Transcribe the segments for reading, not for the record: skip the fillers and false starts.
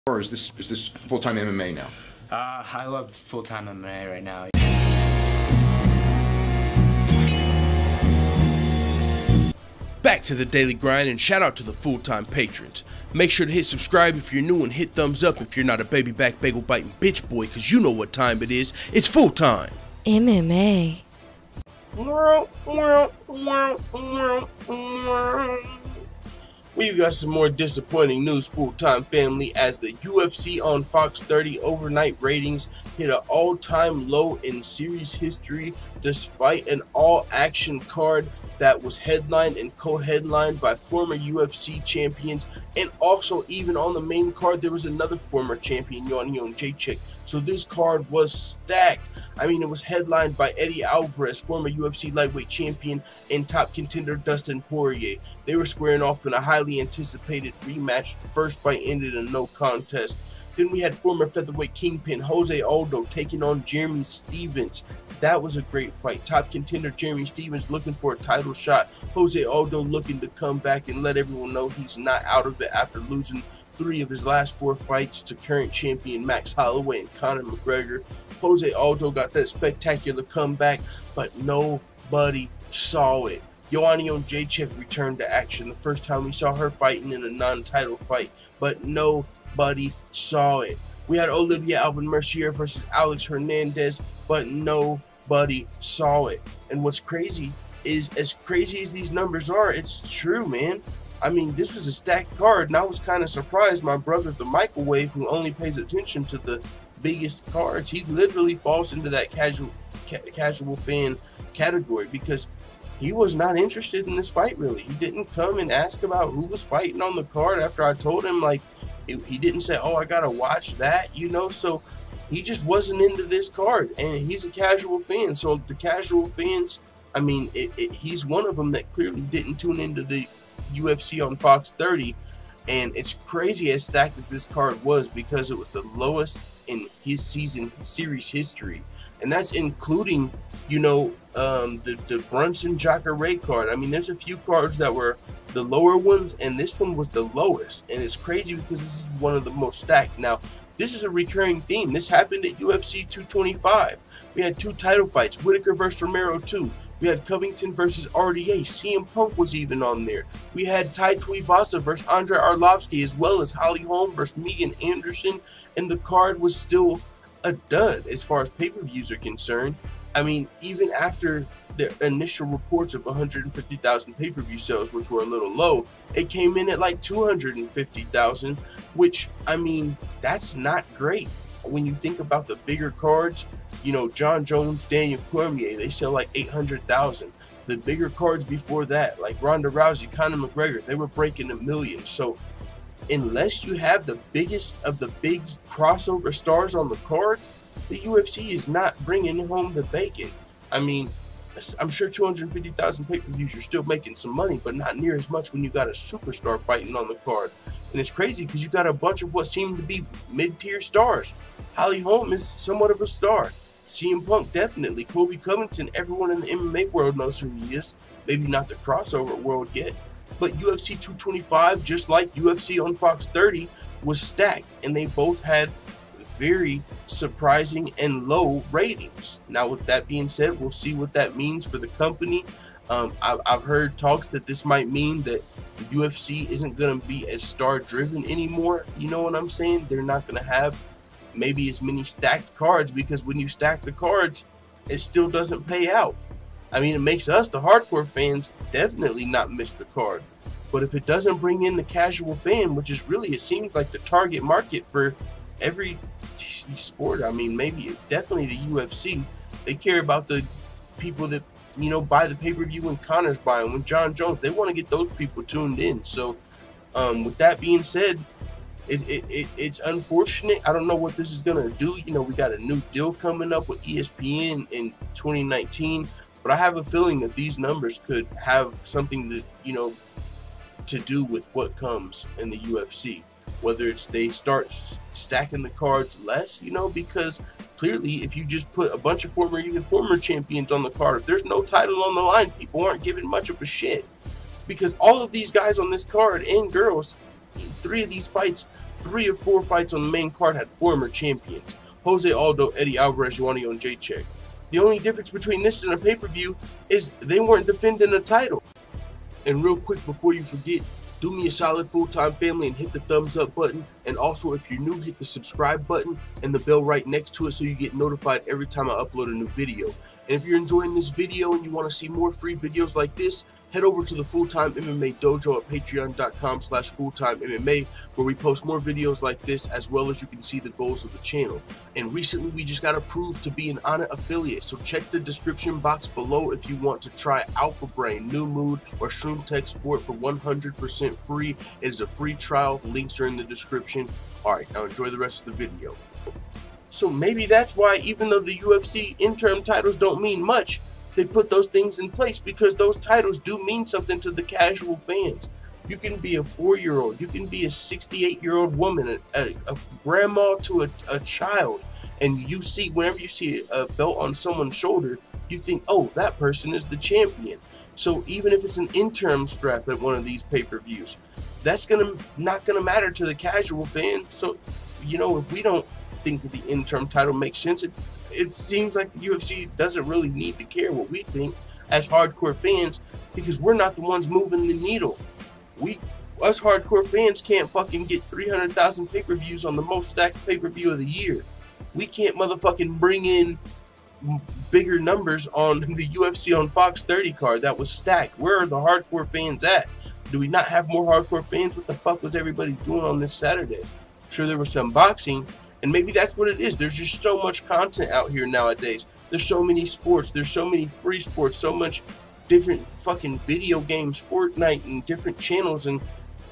Or is this full-time MMA now? I love full-time MMA right now. Back to the daily grind, and shout out to the full-time patrons. Make sure to hit subscribe if you're new and hit thumbs up if you're not a baby back bagel biting bitch boy, cause you know what time it is. It's full-time MMA. We've got some more disappointing news, full-time family, as the UFC on Fox 30 overnight ratings hit an all-time low in series history, despite an all-action card that was headlined and co-headlined by former UFC champions, and also even on the main card there was another former champion, Jacek. So this card was stacked. I mean, it was headlined by Eddie Alvarez, former UFC lightweight champion, and top contender Dustin Poirier. They were squaring off in a highly anticipated rematch. The first fight ended in no contest. Then we had former featherweight kingpin Jose Aldo taking on Jeremy Stephens. That was a great fight. Top contender Jeremy Stephens looking for a title shot. Jose Aldo looking to come back and let everyone know he's not out of it after losing 3 of his last 4 fights to current champion Max Holloway and Conor McGregor. Jose Aldo got that spectacular comeback, but nobody saw it. Jacek returned to action, the first time we saw her fighting in a non-title fight, but nobody saw it. We had Olivia Alban Mercier versus Alex Hernandez, but nobody saw it. And what's crazy is, as crazy as these numbers are, it's true, man. I mean, this was a stacked card, and I was kind of surprised. My brother, the microwave, who only pays attention to the biggest cards, he literally falls into that casual fan category, because he was not interested in this fight, really. He didn't come and ask about who was fighting on the card after I told him, like, he didn't say, oh, I gotta watch that, you know. So he just wasn't into this card, and he's a casual fan. So the casual fans, I mean, he's one of them that clearly didn't tune into the UFC on Fox 30. And it's crazy as stacked as this card was, because it was the lowest in his series history, and that's including, you know, the Brunson Jacare card. I mean, there's a few cards that were the lower ones, and this one was the lowest. And it's crazy because this is one of the most stacked. Now, this is a recurring theme. This happened at UFC 225. We had 2 title fights, Whitaker versus Romero 2. We had Covington versus RDA. CM Punk was even on there. We had Tai Tuivasa versus Andrei Arlovsky, as well as Holly Holm versus Megan Anderson. And the card was still a dud as far as pay-per-views are concerned. I mean, even after the initial reports of 150,000 pay-per-view sales, which were a little low, it came in at like 250,000, which, I mean, that's not great. When you think about the bigger cards, you know, John Jones, Daniel Cormier, they sell like 800,000. The bigger cards before that, like Ronda Rousey, Conor McGregor, they were breaking 1 million. So unless you have the biggest of the big crossover stars on the card, the UFC is not bringing home the bacon. I mean, I'm sure 250,000 pay-per-views, you're still making some money, but not near as much when you got a superstar fighting on the card. And it's crazy because you got a bunch of what seem to be mid-tier stars. Holly Holm is somewhat of a star. CM Punk, definitely. Colby Covington, everyone in the MMA world knows who he is. Maybe not the crossover world yet. But UFC 225, just like UFC on Fox 30, was stacked. And they both had very surprising and low ratings. Now, with that being said, we'll see what that means for the company. I've heard talks that this might mean that the UFC isn't going to be as star-driven anymore. You know what I'm saying? They're not going to have maybe as many stacked cards, because when you stack the cards, it still doesn't pay out. I mean, it makes us, the hardcore fans, definitely not miss the card. But if it doesn't bring in the casual fan, which is really, it seems like the target market for every sport, I mean, maybe definitely the UFC, they care about the people that, you know, buy the pay-per-view when Conor's buying, when John Jones, they want to get those people tuned in. So with that being said, it's unfortunate. I don't know what this is gonna do. You know, we got a new deal coming up with ESPN in 2019, but I have a feeling that these numbers could have something to, you know, to do with what comes in the UFC. Whether it's they start stacking the cards less, you know, because clearly if you just put a bunch of former champions on the card, if there's no title on the line, people aren't giving much of a shit. Because all of these guys on this card, and girls, 3 of these fights 3 of 4 fights on the main card had former champions: Jose Aldo, Eddie Alvarez, Joanna Jacek. The only difference between this and a pay-per-view is they weren't defending a title. And real quick before you forget, do me a solid, full-time family, and hit the thumbs up button. And also, if you're new, hit the subscribe button and the bell right next to it so you get notified every time I upload a new video. And if you're enjoying this video and you want to see more free videos like this, head over to the Full-Time MMA Dojo at patreon.com/fulltimemma, where we post more videos like this, as well as you can see the goals of the channel. And recently we just got approved to be an Onnit affiliate, so check the description box below if you want to try Alpha Brain, New Mood, or Shroom Tech Sport for 100% free. It is a free trial. Links are in the description. Alright, now enjoy the rest of the video. So maybe that's why, even though the UFC interim titles don't mean much, they put those things in place, because those titles do mean something to the casual fans. You can be a 4-year-old, you can be a 68-year-old woman, a grandma to a child, and you see, whenever you see a belt on someone's shoulder, you think, oh, that person is the champion. So even if it's an interim strap at one of these pay-per-views, that's not gonna matter to the casual fan. So, you know, if we don't think that the interim title makes sense, it seems like the UFC doesn't really need to care what we think as hardcore fans, because we're not the ones moving the needle. Us hardcore fans can't fucking get 300,000 pay-per-views on the most stacked pay-per-view of the year. We can't motherfucking bring in bigger numbers on the UFC on Fox 30 card that was stacked. Where are the hardcore fans at? Do we not have more hardcore fans? What the fuck was everybody doing on this Saturday? I'm sure there was some boxing. And maybe that's what it is. There's just so much content out here nowadays. There's so many sports. There's so many free sports. So much different fucking video games, Fortnite, and different channels, and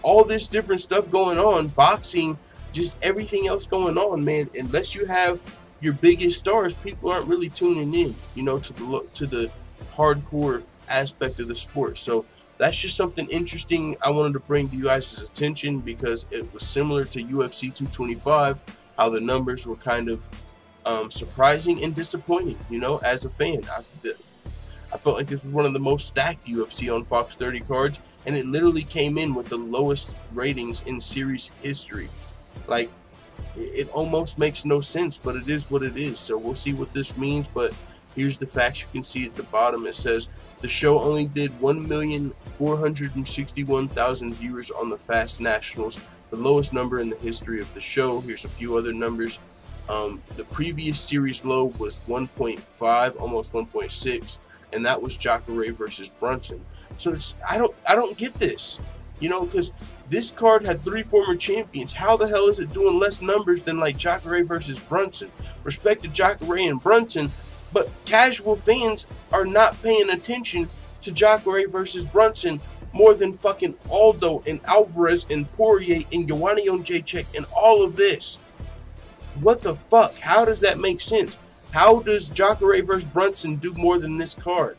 all this different stuff going on. Boxing, just everything else going on, man. Unless you have your biggest stars, people aren't really tuning in, you know, to the hardcore aspect of the sport. So that's just something interesting I wanted to bring to you guys' attention, because it was similar to UFC 225. How the numbers were kind of surprising and disappointing, you know, as a fan. I felt like this was one of the most stacked UFC on Fox 30 cards, and it literally came in with the lowest ratings in series history. Like, it almost makes no sense, but it is what it is. So we'll see what this means, but here's the facts. You can see at the bottom it says the show only did 1,461,000 viewers on the Fast Nationals, the lowest number in the history of the show. Here's a few other numbers. The previous series low was 1.5, almost 1.6, and that was Jacare versus Brunson. So I don't get this, you know, because this card had 3 former champions. How the hell is it doing less numbers than like Jacare versus Brunson? Respect to Jacare and Brunson, but casual fans are not paying attention to Jacare versus Brunson more than fucking Aldo and Alvarez and Poirier and Joanna Jacek and all of this. What the fuck? How does that make sense? How does Jacare versus Brunson do more than this card?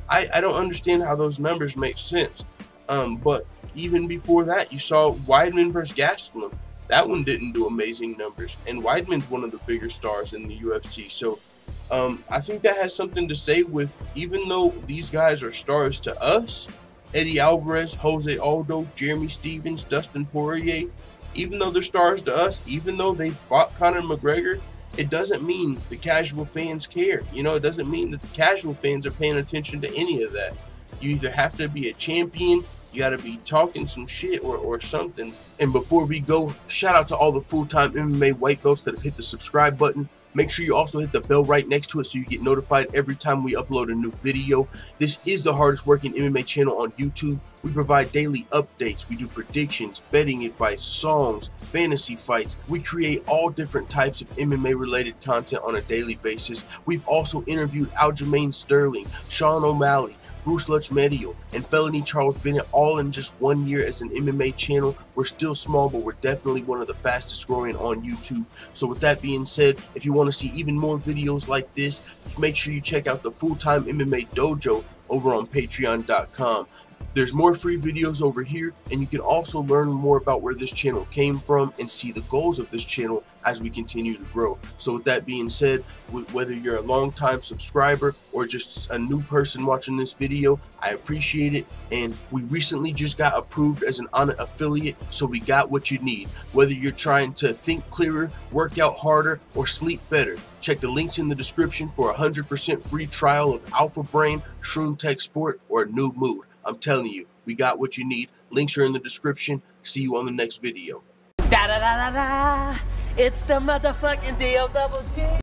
I don't understand how those numbers make sense. But even before that, you saw Weidman versus Gastelum. That one didn't do amazing numbers, and Weidman's one of the bigger stars in the UFC. So I think that has something to say with, even though these guys are stars to us, Eddie Alvarez, Jose Aldo, Jeremy Stevens, Dustin Poirier, even though they're stars to us, even though they fought Conor McGregor, it doesn't mean the casual fans care. You know, it doesn't mean that the casual fans are paying attention to any of that. You either have to be a champion, you got to be talking some shit or something. And before we go, shout out to all the full-time MMA white belts that have hit the subscribe button. Make sure you also hit the bell right next to it so you get notified every time we upload a new video. This is the hardest working MMA channel on YouTube. We provide daily updates. We do predictions, betting advice, songs, fantasy fights. We create all different types of MMA related content on a daily basis. We've also interviewed Aljamain Sterling, Sean O'Malley, Bruce Lutch-Medio, and Felony Charles Bennett, all in just 1 year as an MMA channel. We're still small, but we're definitely one of the fastest growing on YouTube. So with that being said, if you want to see even more videos like this, make sure you check out the Full-Time MMA Dojo over on patreon.com. There's more free videos over here, and you can also learn more about where this channel came from and see the goals of this channel as we continue to grow. So with that being said, whether you're a long-time subscriber or just a new person watching this video, I appreciate it. And we recently just got approved as an Onnit affiliate, so we got what you need. Whether you're trying to think clearer, work out harder, or sleep better, check the links in the description for a 100% free trial of Alpha Brain, Shroom Tech Sport, or Noob Mood. I'm telling you, we got what you need. Links are in the description. See you on the next video. Da da da da da. It's the motherfucking DOG.